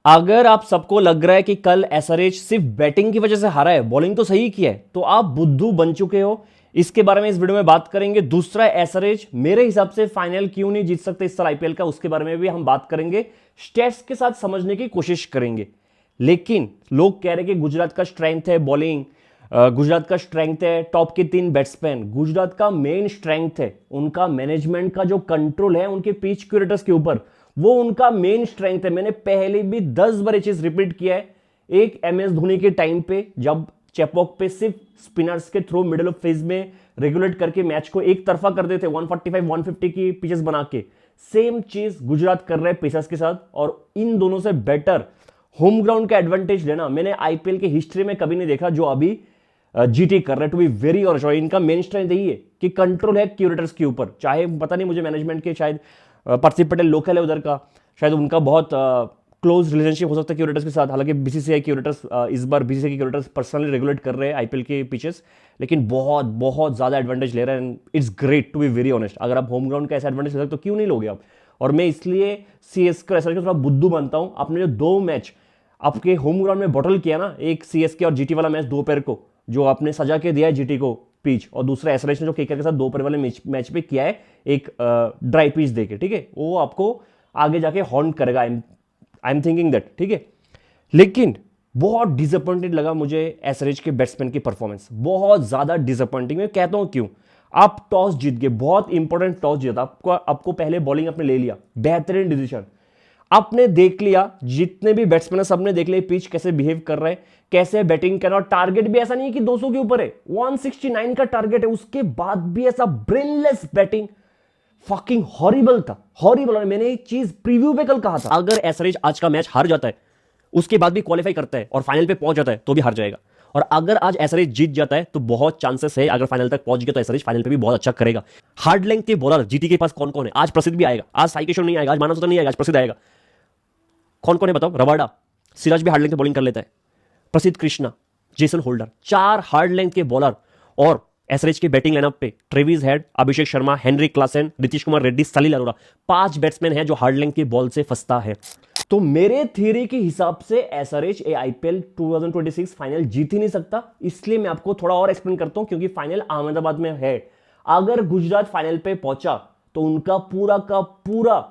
अगर आप सबको लग रहा है कि कल एसआरएच सिर्फ बैटिंग की वजह से हारा है, बॉलिंग तो सही की है, तो आप बुद्धू बन चुके हो। इसके बारे में इस वीडियो में बात करेंगे। दूसरा, एसआरएच मेरे हिसाब से फाइनल क्यों नहीं जीत सकते इस साल आईपीएल का, उसके बारे में भी हम बात करेंगे। स्टेट्स के साथ समझने की कोशिश करेंगे। लेकिन लोग कह रहे हैं कि गुजरात का स्ट्रेंथ है बॉलिंग, गुजरात का स्ट्रेंथ है टॉप के 3 बैट्समैन। गुजरात का मेन स्ट्रेंथ है उनका मैनेजमेंट का जो कंट्रोल है उनके पिच क्यूरेटर्स के ऊपर, वो उनका मेन स्ट्रेंथ है। मैंने पहले भी 10 बार ये चीज रिपीट किया है। एक एमएस धोनी के टाइम पे जब चेपॉक पे सिर्फ स्पिनर्स के थ्रू मिडिल ऑफ फेज में रेगुलेट करके मैच को एक तरफा कर देते 145 150 की पिचेस बना के, सेम चीज गुजरात कर रहे हैं पेसर्स के साथ। और इन दोनों से बेटर होम ग्राउंड का एडवांटेज लेना मैंने आईपीएल की हिस्ट्री में कभी नहीं देखा जो अभी जीटी कर रहे हैं। टू बी वेरी ऑनेस्ट, इनका मेन स्ट्रेंथ यही है कि कंट्रोल है क्यूरेटर्स के ऊपर। चाहे पता नहीं मुझे मैनेजमेंट के, शायद पार्थिव पटेल लोकल है उधर का, शायद उनका बहुत क्लोज रिलेशनशिप हो सकता है क्यूरेटर्स के साथ। हालांकि बीसीसीआई क्यूरेटर्स इस बार बीसीसीआई के क्यूरेटर्स पर्सनली रेगुलेट कर रहे हैं आईपीएल के पिचेस, लेकिन बहुत बहुत ज्यादा एडवांटेज ले रहे हैं। It's great to be very honest. अगर आप होम ग्राउंड का ऐसा एडवांटेज ले सकते तो क्यों नहीं लोगे आप। और मैं इसलिए सीएसके ऐसा थोड़ा बुद्धू बनता हूं। आपने जो 2 मैच आपके होम ग्राउंड में बॉटल किया ना, एक सीएसके और जीटी वाला मैच दोपहर को जो आपने सजा के दिया है जीटी को पिच, और दूसरा एसआरएच ने जो केकेआर के साथ दोपहर वाले मैच पे किया है एक ड्राई पिच देके, ठीक है, वो आपको आगे जाके हॉन्ट करेगा। आई एम थिंकिंग दैट, ठीक है। लेकिन बहुत डिसअपॉइंटेड लगा मुझे एसआरएच के बैट्समैन की परफॉर्मेंस, बहुत ज्यादा डिसअपॉइंटिंग। मैं कहता हूं क्यों। आप टॉस जीत गए, बहुत इंपॉर्टेंट टॉस जीता, आपको पहले बॉलिंग आपने ले लिया, बेहतरीन डिसीजन। आपने देख लिया जितने भी बैट्समैन सबने देख लिया पिच कैसे बिहेव कर रहे हैं, कैसे बैटिंग कर रहा है। और टारगेट भी ऐसा नहीं है कि 200 के ऊपर है, 169 का टारगेट है, उसके बाद भी ऐसा ब्रेनलेस बैटिंग, फकिंग हॉरिबल था, हॉरिबल। मैंने एक चीज प्रीव्यू पे कल कहा था, अगर एसआरएच आज का मैच हार जाता है, उसके बाद भी क्वालिफाई करता है और फाइनल पे पहुंच जाता है तो भी हार जाएगा। और अगर आज एसआरएच जीत जाता है तो बहुत चांसेस है अगर फाइनल तक पहुंच गया तो एसआरएच फाइनल पे भी बहुत अच्छा करेगा। हार्ड लेंथ के बॉलर जीटी के पास कौन कौन है? आज प्रसिद्ध भी आएगा, आज साई किशोर नहीं आएगा, आज मानव सत्तर नहीं आएगा, आज प्रसिद्ध आएगा। कौन कौन है बताओ? रबाडा, सिराज भी हार्ड लेंथ पे बॉलिंग कर लेता है, प्रसिद्ध Krishna, Jason holder, 4 hard length के बॉलर। और एसआरएच के बैटिंग लाइनअप पे Travis head, Abhishek Sharma, Henry Klaasen, Nitish Kumar Reddy, सलील अरोरा, 5 बैट्समैन हैं जो हार्ड लेंथ की बॉल से फंसता है। तो मेरे थ्योरी के हिसाब से एसआरएच आईपीएल 2026 फाइनल जीत ही नहीं सकता। इसलिए मैं आपको थोड़ा और एक्सप्लेन करता हूं, क्योंकि फाइनल अहमदाबाद में है। अगर गुजरात फाइनल पे पहुंचा तो उनका पूरा का पूरा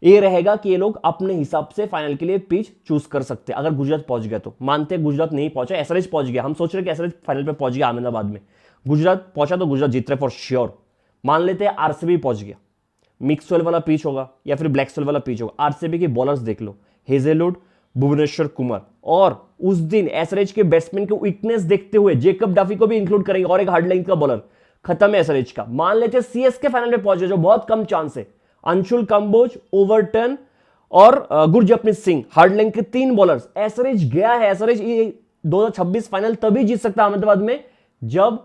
ये रहेगा कि ये लोग अपने हिसाब से फाइनल के लिए पिच चूज कर सकते हैं। अगर गुजरात पहुंच गया तो मानते हैं गुजरात नहीं पहुंचा, एसआरएच पहुंच गया, हम सोच रहे कि एसआरएच फाइनल पे पहुंच गया अहमदाबाद में, गुजरात पहुंचा तो गुजरात जीत रहे फॉर श्योर। मान लेते हैं आरसीबी पहुंच गया, मिक्स सोल वाला पिच होगा या फिर ब्लैक सोल वाला पिच होगा। आरसीबी के बॉलर्स देख लो, हेजेलवुड, भुवनेश्वर कुमार, और उस दिन एसआरएच के बैट्समैन की वीकनेस देखते हुए जेकब डफी को भी इंक्लूड करेंगे और एक हार्ड लेंथ का बॉलर। खत्म है एसआरएच का। मान लेते हैं सीएसके फाइनल में पहुंच गया, जो बहुत कम चांस है। अंशुल कंबोज, ओवरटन और गुरजपनीत सिंह, हार्ड लेंथ के 3 बॉलर्स। एसआरएच गया है। एसआरएच 2026 फाइनल तभी जीत सकता है अहमदाबाद में जब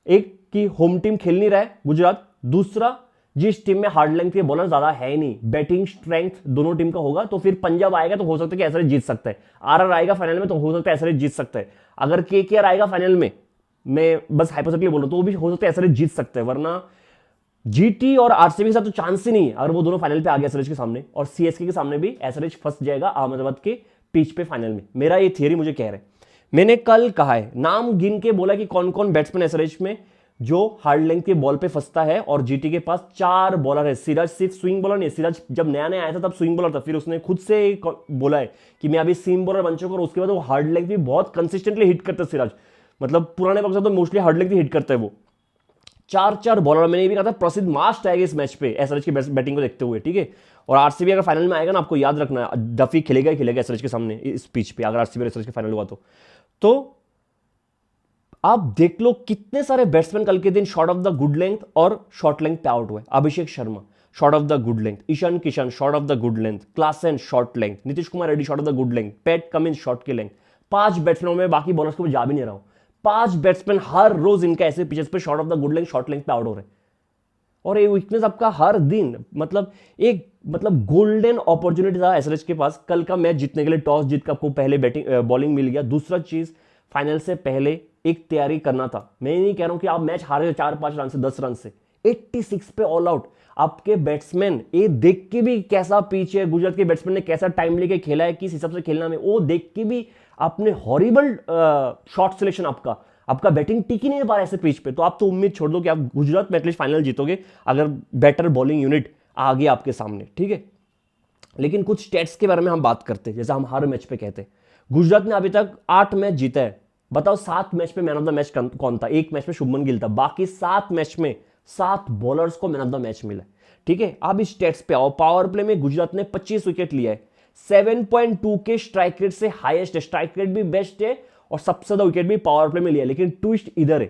एक की होम टीम खेल नहीं रहा है गुजरात, दूसरा जिस टीम में हार्ड लेंथ के बॉलर ज्यादा है नहीं, बैटिंग स्ट्रेंथ दोनों टीम का होगा। तो फिर पंजाब आएगा तो हो सकता है कि एसआरएच जीत सकता है। आरआर आएगा फाइनल में तो हो सकता है एसआरएच जीत सकता है। अगर केकेआर आएगा फाइनल में, मैं बस हाइपोथेटिकली बोल रहा हूं, तो भी हो सकता है एसआरएच जीत सकता है। वरना जीटी और आरसीबी के साथ तो चांस ही नहीं है। अगर वो दोनों फाइनल पे आ गए एसआरएच के सामने, और सीएसके के सामने भी एसआरएच फंस जाएगा अहमदाबाद के पिच पे फाइनल में। मेरा ये थियरी मुझे कह रहे हैं। मैंने कल कहा है, नाम गिन के बोला कि कौन कौन बैट्समैन एसआरएच में जो हार्ड लेंथ के बॉल पे फंसता है, और जीटी के पास 4 बॉलर है। सिराज सिर्फ स्विंग बॉलर नहीं, सिराज जब नया नया आया था तब स्विंग बॉलर था, फिर उसने खुद से बोला है कि मैं अभी सीम बॉलर बन चुका हूं। और उसके बाद वो हार्ड लेंथ भी बहुत कंसिस्टेंटली हिट करता है सिराज, मतलब पुराने वक्त तो मोस्टली हार्ड लेंथ ही हिट करता है वो। 4 बॉलर। मैंने भी कहा था प्रसिद्ध मास्ट आएगा इस मैच पे एसआरएच की बैटिंग को देखते हुए, ठीक है। और आरसीबी अगर फाइनल में आएगा ना, आपको याद रखना है डफी खेलेगा ही खेलेगा एसआरएच के सामने इस पिच पे, अगर आरसीबी और एसआरएच के फाइनल हुआ तो आप देख लो कितने सारे बैट्समैन कल के दिन short of the good length और शॉर्ट लेंथ पे आउट हुए। Abhishek Sharma short of the good length, Ishan Kishan short of the good length, Klaasen short length, Nitish Kumar Reddy short of the good length, Pat Cummins short की लेंथ। 5 बैट्समैनों में, बाकी बॉलर्स को जा भी नहीं रहा हूं, 5 बैट्समैन हर रोज इनका ऐसे पिचेस पे short of the good length, short length पे आउट हो रहे हैं। और ये वीकनेस आपका हर दिन, मतलब गोल्डन अपॉर्चुनिटी था एसआरएच के पास कल का मैच जीतने के लिए। टॉस जीत के आपको पहले बैटिंग बॉलिंग मिल गया। दूसरा चीज, फाइनल से पहले एक तैयारी करना था। मैं नहीं कह रहा हूं कि आप मैच हारे 4-5 रन से, 10 रन से, 86 पे ऑल आउट। आपके बैट्समैन ये देख के भी कैसा पिच है, गुजरात के बैट्समैन ने कैसा टाइम लेके खेला है, किस हिसाब से खेलना में, वो देख के भी आपने हॉरिबल शॉट सिलेक्शन, आपका बैटिंग टिक ही नहीं पा रहा ऐसे पिच पे। तो आप तो उम्मीद छोड़ दो कि आप गुजरात में एटलीस्ट फाइनल जीतोगे अगर बेटर बॉलिंग यूनिट आ गया आपके सामने, ठीक है। लेकिन कुछ स्टेट्स के बारे में हम बात करते हैं, जैसे हम हर मैच पे कहते हैं गुजरात ने अभी तक 8 मैच जीता है। बताओ 7 मैच पे मैन ऑफ द मैच कौन था? एक मैच में शुभमन गिल था, बाकी 7 मैच में 7 बॉलर्स को मैन ऑफ द मैच मिला, ठीक है। अब इस स्टेट्स पे आओ। पावर प्ले में गुजरात ने 25 विकेट लिया है, 7.2 के स्ट्राइक रेट से हाईएस्ट है, स्ट्राइक रेट भी बेस्ट है और सबसे ज्यादा विकेट भी पावर प्ले में लिया। लेकिन ट्विस्ट इधर है,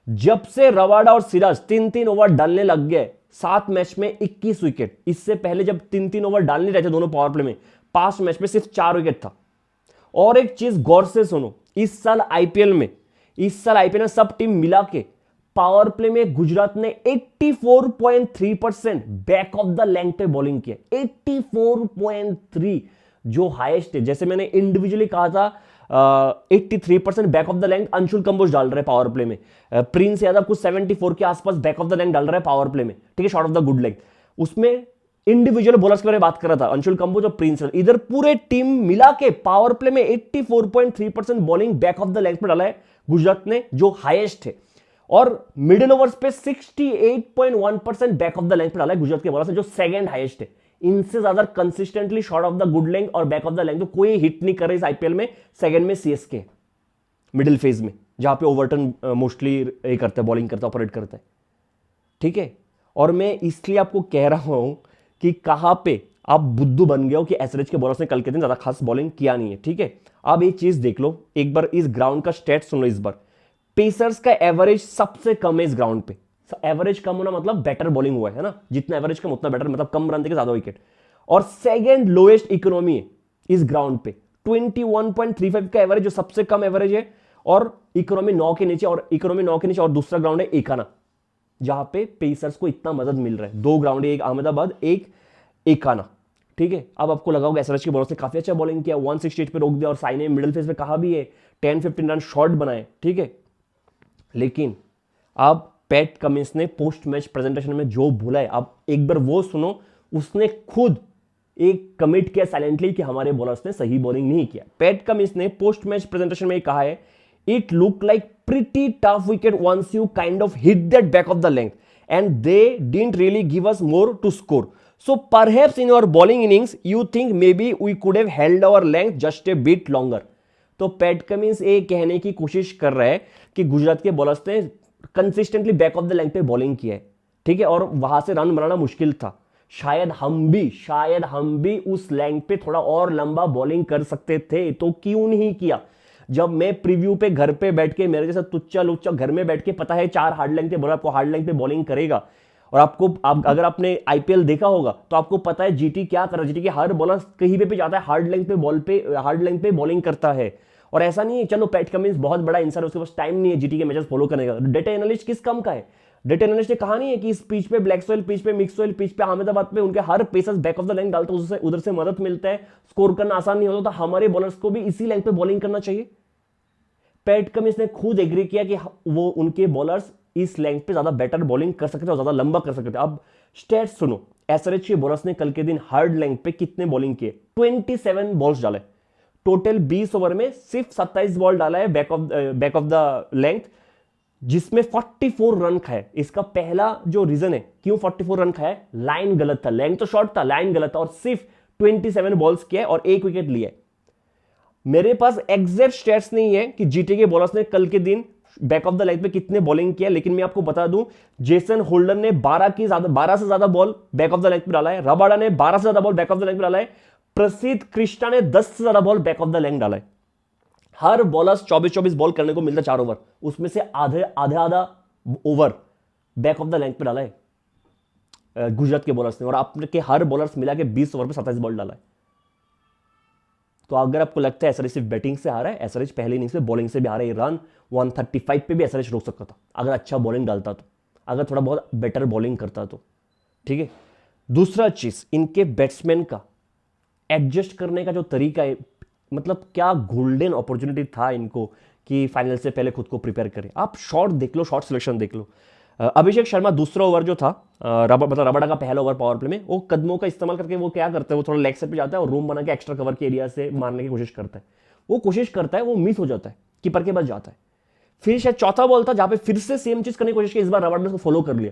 जब से रबाडा और सिराज 3-3 ओवर डालने लग गए, 7 मैच में 21 विकेट। इससे पहले जब 3-3 ओवर डालने रहते दोनों पावर प्ले में, 5 मैच में सिर्फ 4 विकेट था। और एक चीज गौर से सुनो, इस साल आईपीएल में सब टीम मिला के पावर प्ले में गुजरात ने 84.3% बैक ऑफ द लेंथ पे बॉलिंग किया। 84.3 जो हाईएस्ट है। जैसे मैंने इंडिविजुअली कहा था 83% back of the length Anshul Kamboj डाल रहे पावर प्ले में, प्रिंस यादव कुछ 74 के आसपास बैक ऑफ द लेंथ डाल रहे पावर प्ले में, ठीक है, short of the good length. उसमें इंडिविजुअल बॉलर्स के बारे में बात कर रहा था, अंशुल कंबोज और प्रिंस। इधर पूरे टीम मिला के पावर प्ले में 84.3% bowling back of the length पे डाला है गुजरात ने, जो हाईएस्ट है। और मिडिल ओवर्स पे 68.1% बैक ऑफ द लेंथ पे डाला है गुजरात के बॉलर्स ने, जो सेकंड हाईएस्ट है। इनसे ज्यादा consistently short of the good length और बैक ऑफ द लेंथ तो कोई हिट नहीं कर रही इस आईपीएल में। सेकंड में सीएसके मिडिल फेज में, जहां पे ओवरटन मोस्टली ये करता है, बॉलिंग करता है, ऑपरेट करता है, ठीक है। और मैं इसलिए आपको कह रहा हूं कि कहां पे आप बुद्धू बन गए हो कि एसआरएच के बॉलर्स ने कल के दिन ज्यादा खास बॉलिंग किया नहीं है, ठीक है। अब एक चीज देख लो, एक बार इस ग्राउंड का स्टेट सुन लो। इस बार पेसर्स का एवरेज सबसे कम है इस ग्राउंड पे। एवरेज कम होना मतलब बेटर बॉलिंग हुआ है ना, जितना एवरेज कम उतना बेटर, मतलब कम रन देके ज्यादा विकेट। और सेकंड लोएस्ट इकोनॉमी है इस ग्राउंड पे, 21.35 का एवरेज, जो सबसे कम एवरेज है। और इकोनॉमी 9 के नीचे, और दूसरा ग्राउंड है एकाना, जहां पे पेसर्स को इतना मदद मिल रहा है। 2 ग्राउंड है, एक अहमदाबाद, एक एकाना, ठीक है। अब आपको लगा होगा एसआरएच के बॉलर्स ने काफी अच्छा बॉलिंग किया, 168 पे रोक दिया, और साई ने मिडिल फेज पे कहा भी है 10-15 रन शॉर्ट बनाए, ठीक है। लेकिन अब पैट कमिंस ने पोस्ट मैच प्रेजेंटेशन में जो बोला है, अब एक बार वो सुनो। उसने खुद एक कमिट किया साइलेंटली कि हमारे बॉलर्स ने सही बॉलिंग नहीं किया। पैट कमिंस ने पोस्ट मैच प्रेजेंटेशन में कहा है, it look like pretty tough wicket once you kind of hit that back of the length and they didn't really give us more to score, so perhaps in your bowling innings you think maybe we could have held our length just a bit longer. तो Pat Cummins ये कहने की कोशिश कर रहा है कि गुजरात के बॉलर्स ने consistently back of the length पे बॉलिंग की है, ठीक है, और वहां से रन बनाना मुश्किल था। शायद हम भी उस लेंथ पे थोड़ा और लंबा बॉलिंग कर सकते थे, तो क्यों नहीं किया। जब मैं प्रीव्यू पे घर पे बैठ के, मेरे जैसा तुच्चा लुच्चा घर में बैठ के, पता है 4 हार्ड लेंथ पे बॉलर आपको हार्ड लेंथ पे बॉलिंग करेगा। और अगर आपने आईपीएल देखा होगा तो आपको पता है जीटी क्या कर रहा है। जीटी के हर बॉलर कहीं पे जाता है हार्ड लेंथ पे बॉलिंग करता है। और ऐसा नहीं है चलो पैट कमिंस बहुत बड़ा इंसान है, उसके पास टाइम नहीं है जीटी के मैचेस फॉलो करने का। डेटा एनालिस्ट किस काम का है? डेटा एनालिस्ट ने कहा नहीं है कि इस पिच पे, ब्लैक सॉइल पिच पे, मिक्स सॉइल पिच पे, अहमदाबाद पे उनके हर pacers back of the length डालते हैं, उधर से मदद मिलता है, स्कोर करना आसान नहीं होता। तो हमारे बॉलर्स को भी इसी लेंथ पे बॉलिंग करना चाहिए। पैट कमिंस ने खुद एग्री किया कि वो उनके बॉलर्स इस लेंथ पे ज्यादा बेटर बॉलिंग कर सकते थे और ज्यादा लंबा कर सकते थे। अब स्टेट्स सुनो, एसआरएच के बॉलर्स ने कल के दिन हार्ड लेंथ पे कितने बॉलिंग किए? 27 बॉल्स डाले टोटल। 20 ओवर में सिर्फ 27 बॉल डाला है बैक ऑफ द लेंथ, जिसमें 44 रन खाए। इसका पहला जो रीजन है क्यों 44 रन खाए, लाइन गलत था। लेंथ तो शॉर्ट था, लाइन गलत था, और सिर्फ 27 बॉल्स किए और 1 विकेट लिए। मेरे पास एग्जैक्ट स्टैट्स नहीं है कि जीटी के बॉलर्स ने कल के दिन बैक ऑफ द लेग पे कितने बॉलिंग किया, लेकिन मैं आपको बता दूं जेसन होल्डर ने 12 से ज्यादा ball back of the leg पे डाला है, रबाडा ने 12 से ज्यादा ball back of the leg पे डाला है, प्रसिद्ध कृष्णा ने 10 से ज्यादा ball back of the leg डाला है। हर बॉलर्स 24 बॉल करने को मिलता 4 ओवर, उसमें से आधा over back of the leg पे डाला है गुजरात के बॉलर्स ने, और आपके हर बॉलर्स मिला के 20 ओवर पे 27 बॉल डाला है। तो अगर आपको लगता है एसआरएच सिर्फ बैटिंग से हारा है, एसआरएच पहले इनिंग्स में बॉलिंग से भी हारा है। रन 135 पे भी एसआरएच रोक सकता था अगर अच्छा बॉलिंग डालता तो, अगर थोड़ा बहुत बेटर बॉलिंग करता तो, ठीक है। दूसरा चीज, इनके बैट्समैन का एडजस्ट करने का जो तरीका है, मतलब क्या गोल्डन अपॉर्चुनिटी था इनको कि फाइनल से पहले खुद को प्रिपेयर करें। आप शॉट देख लो, शॉट सिलेक्शन देख लो। अभिषेक शर्मा दूसरा ओवर जो था, रबाडा का पहला ओवर पावर प्ले में, वो कदमों का इस्तेमाल करके वो क्या करता है, वो थोड़ा लेग साइड पे जाता है और रूम बना के एक्स्ट्रा कवर के एरिया से मारने की कोशिश करता है। वो कोशिश करता है, वो मिस हो जाता है, कीपर के पास जाता है। फिर शायद चौथा बॉल था जहां पे फिर से सेम चीज करने की कोशिश की, इस बार रबाडा ने उसको फॉलो कर लिया,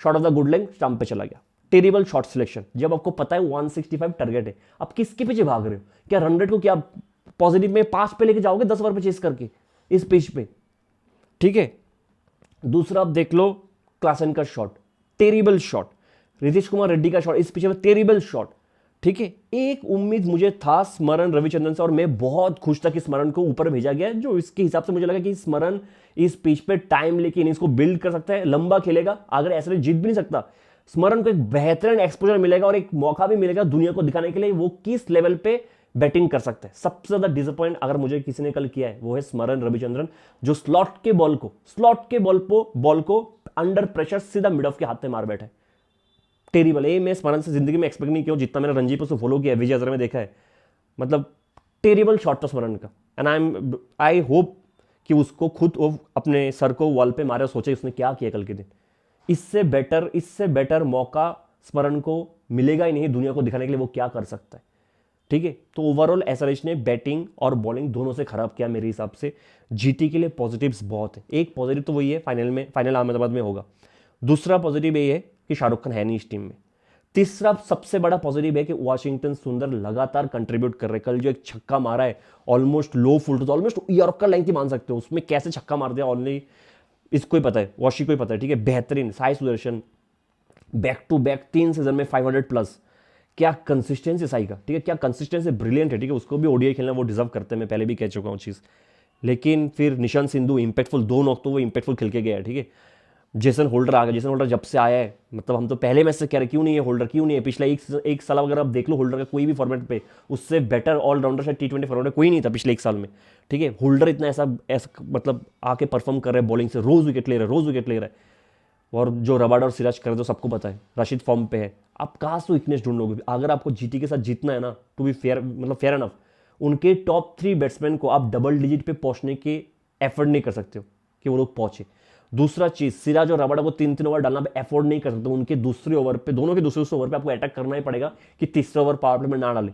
shot of the good length stump पे चला गया। टेरिबल शॉट सिलेक्शन, जब आपको पता है 165 टारगेट है, आप किसके पीछे भाग रहे हो? क्या रन रेट को क्या पॉजिटिव में 5 पे लेके जाओगे 10 ओवर पे चेस करके इस पिच पे? ठीक है। दूसरा आप देख लो क्लासन का shot, terrible shot. Ritesh Kumar Reddy का शॉट इस पिच में टेरिबल शॉट। ठीक है। एक उम्मीद मुझे था स्मरण रविचंद्रन से, और मैं बहुत खुश था कि स्मरण को ऊपर भेजा गया, जो इसके हिसाब से मुझे लगा कि स्मरण इस पिच पे टाइम लेके इनिंग्स को बिल्ड कर सकता है, लंबा खेलेगा। अगर ऐसे जीत भी नहीं सकता, स्मरण को एक बेहतरीन एक्सपोजर मिलेगा और एक मौका भी मिलेगा दुनिया को दिखाने के लिए वो किस लेवल पे बैटिंग कर सकते हैं। सबसे ज्यादा डिसअपॉइंट अगर मुझे किसी ने कल किया है वो है स्मरण रविचंद्रन, जो स्लॉट के बॉल को अंडर प्रेशर सीधा मिड ऑफ के हाथ में मार बैठा है। टेरिबल। मैं स्मरण से जिंदगी में एक्सपेक्ट नहीं किया, जितना मैंने रणजी पर उसको फॉलो किया, विजय हजारे में देखा है, मतलब टेरिबल शॉट था स्मरण का। एंड आई होप कि उसको खुद वो अपने सर को वॉल पे मारे और सोचे उसने क्या किया कल के दिन। इससे बेटर मौका स्मरण को मिलेगा ही नहीं दुनिया को दिखाने के लिए वो क्या कर सकता है। ठीक है। तो ओवरऑल एसआरएच ने बैटिंग और बॉलिंग दोनों से खराब किया मेरे हिसाब से। जीटी के लिए पॉजिटिव्स बहुत है। एक पॉजिटिव तो वही है फाइनल अहमदाबाद में होगा। दूसरा पॉजिटिव ये है कि शाहरुख खान है नहीं इस टीम में। तीसरा सबसे बड़ा पॉजिटिव है कि वाशिंगटन सुंदर लगातार कंट्रीब्यूट कर रहे। कल जो एक छक्का मारा है almost low full toss, almost yorker length ही मान सकते हो, उसमें कैसे छक्का मार दिया ओनली इसको ही पता है, वॉशी को ही पता है। ठीक है। बेहतरीन Sai Sudharsan, back to back 3 season में 500 प्लस। क्या कंसिस्टेंसी साई का, ठीक है, क्या कंसिस्टेंसी ब्रिलियंट है। ठीक है। उसको भी ओडीआई खेलना वो डिजर्व करते हैं, मैं पहले भी कह चुका हूँ चीज़। लेकिन फिर निशांत सिंधु इंपैक्टफुल 2 नॉक तो वो इंपैक्टफुल खेल के गया है। ठीक है। जेसन होल्डर आ गया। जेसन होल्डर जब से आया है, मतलब हम तो पहले मैच से कह रहे क्यों नहीं है होल्डर, क्यों नहीं है। पिछले एक साल अगर आप देख लो होल्डर का कोई भी फॉर्मेट पे, उससे बेटर ऑलराउंडर शायद T20 फॉर्मेट कोई नहीं था पिछले एक साल में। ठीक है। होल्डर इतना ऐसा मतलब आके परफॉर्म कर रहे हैं बॉलिंग से, रोज विकेट ले रहा है। और जो रबाडा और सिराज कर दो सबको पता है, राशिद फॉर्म पे है। आप कहाँ से वीकनेस ढूंढोगे? अगर आपको जीटी के साथ जीतना है ना, टू बी फेयर, मतलब फेयर एनफ, उनके टॉप 3 बैट्समैन को आप डबल डिजिट पे पहुंचने के एफर्ट नहीं कर सकते हो कि वो लोग पहुंचे। दूसरा चीज, सिराज और रबाडा को 3-3 ओवर डालना एफोर्ड नहीं कर सकते। उनके दूसरे ओवर पे, दोनों के दूसरे ओवर पे आपको अटैक करना ही पड़ेगा कि तीसरे ओवर पावर प्ले में ना डाले,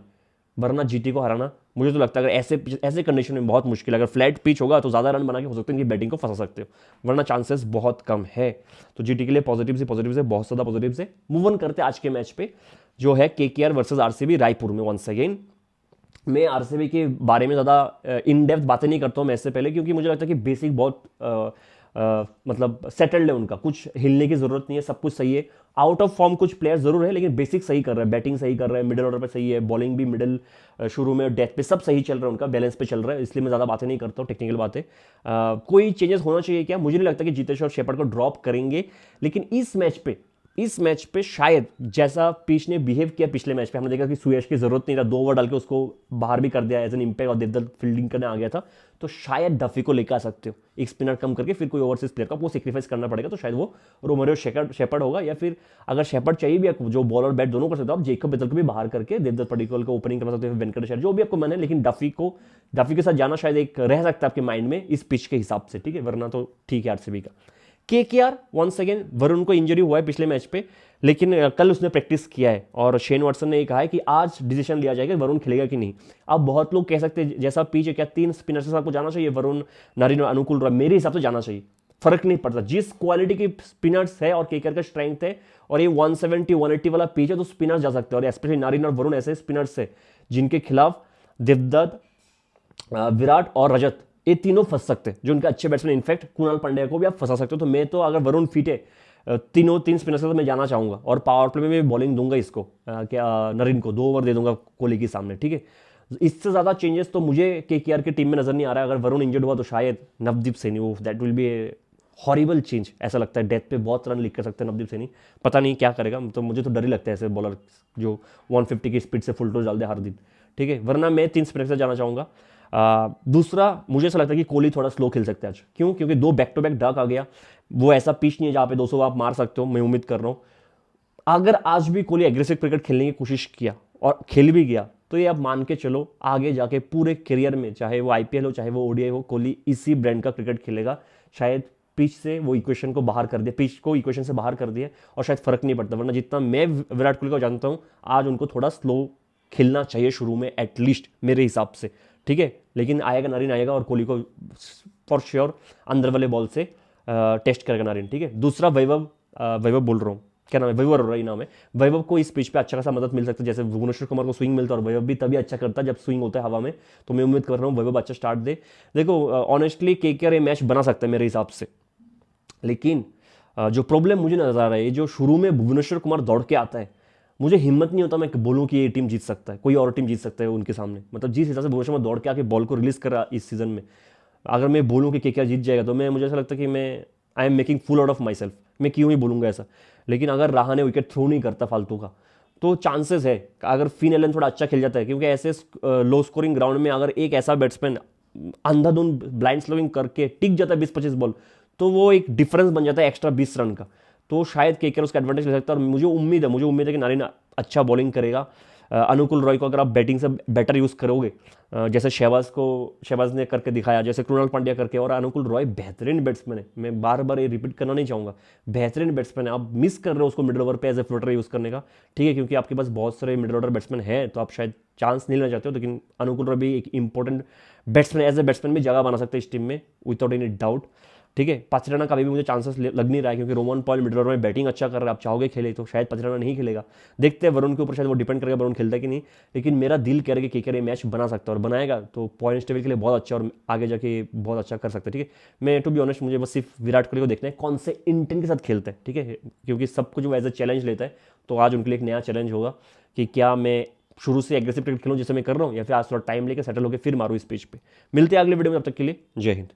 वरना जीटी को हराना मुझे तो लगता है अगर ऐसे कंडीशन में बहुत मुश्किल है। अगर फ्लैट पिच होगा तो ज़्यादा रन बना के हो सकते हैं कि बैटिंग को फंसा सकते हो, वरना चांसेस बहुत कम है। तो जीटी के लिए पॉजिटिव से बहुत ज़्यादा पॉजिटिव से मूव ऑन करते हैं आज के मैच पे, जो है केकेआर वर्सेस आरसीबी रायपुर में। वंस अगेन मैं आरसीबी के बारे में ज़्यादा इन डेप्थ बातें नहीं करता हूँ मैच से पहले, क्योंकि मुझे लगता है कि बेसिक बहुत मतलब सेटल्ड है उनका, कुछ हिलने की जरूरत नहीं है, सब कुछ सही है। आउट ऑफ फॉर्म कुछ प्लेयर्स जरूर है, लेकिन बेसिक सही कर रहे हैं, बैटिंग सही कर रहे हैं, मिडिल ऑर्डर पे सही है, बॉलिंग भी मिडिल शुरू में डेथ पे सब सही चल रहा है उनका, बैलेंस पे चल रहा है। इसलिए मैं ज़्यादा बातें नहीं करता हूँ, टेक्निकल बातें। कोई चेंजेस होना चाहिए क्या? मुझे नहीं लगता कि जितेश और शेपर्ड को ड्रॉप करेंगे, लेकिन इस मैच पे शायद जैसा पिच ने बिहेव किया पिछले मैच पे, हमने देखा कि सुयश की जरूरत नहीं था, 2 ओवर डाल के उसको बाहर भी कर दिया एज एन इंपैक्ट, और देवदत्त फील्डिंग करने आ गया था। तो शायद डफी को लेकर आ सकते हो, एक स्पिनर कम करके, फिर कोई ओवरसीज प्लेयर का आपको सेक्रीफाइस करना पड़ेगा, तो शायद वो रोमेरो शेपर्ड होगा, या फिर अगर शेपर्ड चाहिए भी जो बॉल और बैट दोनों कर सकते हो आप, जेकब बेथल को भी बाहर करके देवदत्त पडिक्कल को ओपनिंग करवा सकते हो, वेंकटेश अय्यर, जो भी आपको मन है। लेकिन डफी के साथ जाना शायद एक रह सकता है आपके माइंड में इस पिच के हिसाब से। ठीक है। वरना तो ठीक है आरसीबी का। केकेआर वंस अगेन, वरुण को इंजरी हुआ है पिछले मैच पे, लेकिन कल उसने प्रैक्टिस किया है और शेन वाटसन ने कहा है कि आज डिसीजन लिया जाएगा वरुण खेलेगा कि नहीं। अब बहुत लोग कह सकते हैं जैसा पिच है क्या 3 स्पिनर्स के साथ को जाना चाहिए, वरुण, नारिन और अनुकूल रॉय? मेरे हिसाब से जाना चाहिए, फर्क नहीं पड़ता जिस क्वालिटी की स्पिनर्स है और केकेआर का स्ट्रेंथ है, और ये 170-180 वाला पिच है, तो स्पिनर्स जा सकते हैं। और स्पेशली नारिन और वरुण ऐसे स्पिनर्स है जिनके खिलाफ देवदत्त, विराट और रजत, ये तीनों फंस सकते हैं, जो उनके अच्छे बैट्समैन। इनफैक्ट कुणाल पांड्या को भी आप फंसा सकते हो। तो मैं तो अगर वरुण फिट है, 3 स्पिनर्स से तो मैं जाना चाहूंगा, और पावर प्ले में भी बॉलिंग दूंगा इसको, क्या नरीन को 2 ओवर दे दूंगा कोहली के सामने। ठीक है। इससे ज्यादा चेंजेस तो मुझे केकेआर की टीम में नजर नहीं आ रहा है। अगर वरुण इंजर्ड हुआ तो शायद Navdeep Saini, that will be A horrible change. ऐसा लगता है डेथ पे बहुत रन लीक कर सकते हैं नवदीप सैनी, पता नहीं क्या करेगा। तो मुझे तो डर ही लगता है ऐसे बॉलर जो 150 की स्पीड से फुल टॉस डाल दे हर दिन। ठीक है। वरना मैं 3 स्पिनर्स से जाना चाहूंगा। दूसरा मुझे ऐसा लगता है कि कोहली थोड़ा स्लो खेल सकता है आज। क्यों? क्योंकि 2 बैक टू बैक डक आ गया, वो ऐसा पिच नहीं है जहां पे 200 आप मार सकते हो। मैं उम्मीद कर रहा हूं अगर आज भी कोहली एग्रेसिव क्रिकेट खेलने की कोशिश किया और खेल भी गया, तो ये आप मान के चलो आगे जाके पूरे करियर में, चाहे वो आईपीएल हो चाहे वो ओडीआई हो, कोहली इसी ब्रांड का क्रिकेट खेलेगा। शायद पिच से वो इक्वेशन को बाहर कर दिया, पिच को इक्वेशन से बाहर कर दिया और शायद फर्क नहीं पड़ता। वरना जितना मैं विराट कोहली को जानता हूँ, आज उनको थोड़ा स्लो खेलना चाहिए शुरू में एटलीस्ट मेरे हिसाब से, ठीक है। लेकिन आएगा नारिन आएगा और कोहली को फॉर श्योर अंदर वाले बॉल से टेस्ट करेगा नारिन, ठीक है। दूसरा वैभव, वैभव बोल रहा हूँ, क्या नाम है, वैभव अरोड़ा ही नाम है। वैभव को इस पिच पे अच्छा खासा मदद मिल सकता है, जैसे भुवनेश्वर कुमार को स्विंग मिलता है और वैभव भी तभी अच्छा करता है जब स्विंग होता है हवा में। तो मैं उम्मीद कर रहा हूँ वैभव अच्छा स्टार्ट दे। देखो ऑनेस्टली केकेआर ये मैच बना सकता है मेरे हिसाब से, लेकिन जो प्रॉब्लम मुझे नजर आ रहा है, जो शुरू में भुवनेश्वर कुमार दौड़ के आता है, मुझे हिम्मत नहीं होता मैं बोलूँ कि ये टीम जीत सकता है, कोई और टीम जीत सकता है उनके सामने। मतलब जिस हिसाब से भुवनेश्वर कुमार दौड़ के आके बॉल को रिलीज कर रहा इस सीजन में, अगर मैं बोलूँ कि केकेआर जीत जाएगा तो मैं, मुझे ऐसा लगता है कि मैं I am making full out of my self. मैं क्यों ही बोलूँगा ऐसा। लेकिन अगर रहाणे विकेट थ्रो नहीं करता फालतू का, तो चांसेस है अगर फिन एलन थोड़ा अच्छा खेल जाता है, क्योंकि ऐसे लो स्कोरिंग ग्राउंड में अगर एक ऐसा बैट्समैन अंधाधुंध ब्लाइंड स्लोइंग करके टिक जाता है 20-25 बॉल, तो वो एक डिफरेंस बन जाता है एक्स्ट्रा 20 रन का। तो शायद केकेआर उसका एडवांटेज ले सकता है और मुझे उम्मीद है कि नारिन अच्छा बॉलिंग करेगा। अनुकुल रॉय को अगर आप बैटिंग से बेटर यूज़ करोगे, जैसे शहबाज ने करके दिखाया, जैसे कृणाल पांड्या करके, और अनुकुल रॉय बेहतरीन बैट्समैन है, मैं बार बार ये रिपीट करना नहीं चाहूँगा, बेहतरीन बैट्समैन है। आप मिस कर रहे हो उसको मिडिल ओवर पे एज ए फ्लोटर यूज़ करने का, ठीक है, क्योंकि आपके पास बहुत सारे मिडिल ऑर्डर बैट्समैन हैं तो आप शायद चांस नहीं लेना चाहते हो। लेकिन अनुकुल रॉय भी एक important batsman, as a batsman भी जगह बना सकते हैं इस टीम में विदाउट एनी डाउट, ठीक है। पचराना का भी मुझे चांसेस लग नहीं रहा है, क्योंकि रोमन पॉल मिडिल ओवर में बैटिंग अच्छा कर रहा है, आप चाहोगे खेले तो शायद पचराना नहीं खेलेगा। देखते हैं वरुण के ऊपर, शायद वो डिपेंड करेगा वरुण खेलता है कि नहीं। लेकिन मेरा दिल कह रहा है कि केकेआर मैच बना सकता है और बनाएगा तो पॉइंट्स टेबल के लिए बहुत अच्छा और आगे जाके बहुत अच्छा कर सकता है, ठीक है। मैं टू बी ऑनेस्ट, मुझे बस सिर्फ विराट कोहली को देखना है कौन से इंटेंट के साथ खेलता है, ठीक है, क्योंकि सब कुछ वो एज ए चैलेंज लेता है। तो आज उनके लिए एक नया चैलेंज होगा कि क्या मैं शुरू से एग्रेसिव क्रिकेट खेलूं जैसे मैं कर रहा हूं, या फिर आज थोड़ा टाइम लेकर सेटल होकर फिर मारूं इस पिच पे। मिलते हैं अगले वीडियो में, तब तक के लिए जय हिंद।